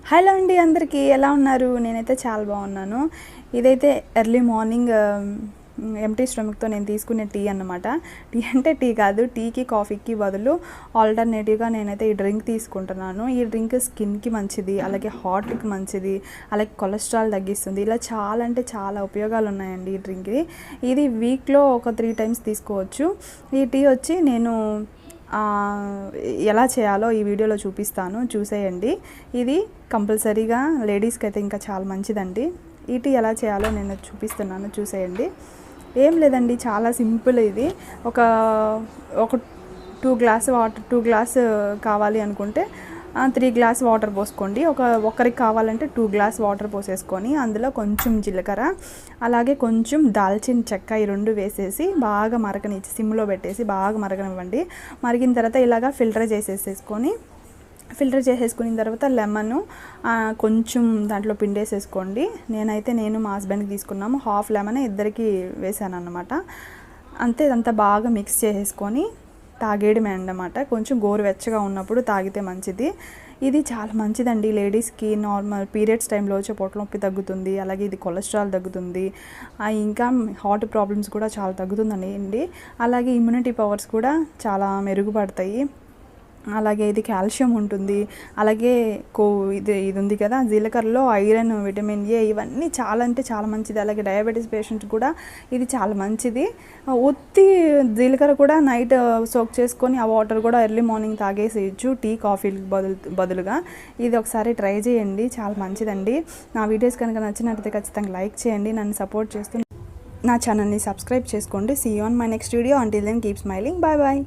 Hello అండి, అందరికీ ఎలా ఉన్నారు? నేనైతే చాలా బాగున్నాను. ఇదైతే ఎర్లీ మార్నింగ్ ఎంప్టీ స్టమక్తో నేను తీసుకునే టీ అన్నమాట. టీ అంటే టీ కాదు, టీకి కాఫీకి బదులు ఆల్టర్నేటివ్గా నేనైతే ఈ డ్రింక్ తీసుకుంటున్నాను. ఈ డ్రింక్ స్కిన్కి మంచిది, అలాగే హార్ట్కి మంచిది, అలాగే కొలెస్ట్రాల్ తగ్గిస్తుంది. ఇలా చాలా అంటే చాలా ఉపయోగాలు ఉన్నాయండి ఈ డ్రింక్కి. ఇది వీక్లో ఒక 3 టైమ్స్ తీసుకోవచ్చు. ఈ టీ వచ్చి నేను ఎలా చేయాలో ఈ వీడియోలో చూపిస్తాను, చూసేయండి. ఇది కంపల్సరీగా లేడీస్కి అయితే ఇంకా చాలా మంచిదండి. ఈ టీ ఎలా చేయాలో నేను చూపిస్తున్నాను, చూసేయండి. ఏం లేదండి, చాలా సింపుల్. ఇది ఒక 2 గ్లాస్ కావాలి అనుకుంటే 3 గ్లాస్ వాటర్ పోసుకోండి. ఒకరికి కావాలంటే 2 గ్లాస్ వాటర్ పోసేసుకొని అందులో కొంచెం జీలకర్ర, అలాగే కొంచెం దాల్చిన చెక్క, ఈ 2 వేసేసి బాగా మరగనిచ్చి సిమ్లో పెట్టేసి బాగా మరగనివ్వండి. మరిగిన తర్వాత ఇలాగా ఫిల్టర్ చేసేసుకున్న తర్వాత లెమన్ కొంచెం దాంట్లో పిండేసేసుకోండి. నేను మా హస్బెండ్కి తీసుకున్నాము, హాఫ్ లెమన్ ఇద్దరికి వేసాను అన్నమాట. అంతే, ఇదంతా బాగా మిక్స్ చేసేసుకొని తాగేయడమే అన్నమాట. కొంచెం గోరువెచ్చగా ఉన్నప్పుడు తాగితే మంచిది. ఇది చాలా మంచిదండి లేడీస్కి. నార్మల్ పీరియడ్స్ టైంలో వచ్చే పొట్ట నొప్పి తగ్గుతుంది, అలాగే ఇది కొలెస్ట్రాల్ తగ్గుతుంది, ఇంకా హార్ట్ ప్రాబ్లమ్స్ కూడా చాలా తగ్గుతుందండి. అలాగే ఇమ్యూనిటీ పవర్స్ కూడా చాలా మెరుగుపడతాయి. అలాగే ఇది కాల్షియం ఉంటుంది. అలాగే ఇది ఉంది కదా, జీలకర్రలో ఐరన్, విటమిన్ ఏ, ఇవన్నీ చాలా అంటే చాలా మంచిది. అలాగే డయాబెటీస్ పేషెంట్ కూడా ఇది చాలా మంచిది. ఉత్తి జీలకర్ర కూడా నైట్ సోక్ చేసుకొని ఆ వాటర్ కూడా ఎర్లీ మార్నింగ్ తాగేసేయచ్చు టీ కాఫీకి బదులుగా. ఇది ఒకసారి ట్రై చేయండి, చాలా మంచిదండి. నా వీడియోస్ కనుక నచ్చినట్లయితే ఖచ్చితంగా లైక్ చేయండి, నన్ను సపోర్ట్ చేస్తూ నా ఛానల్ని సబ్స్క్రైబ్ చేసుకోండి. See you on my next video. Until then keep smiling. Bye bye.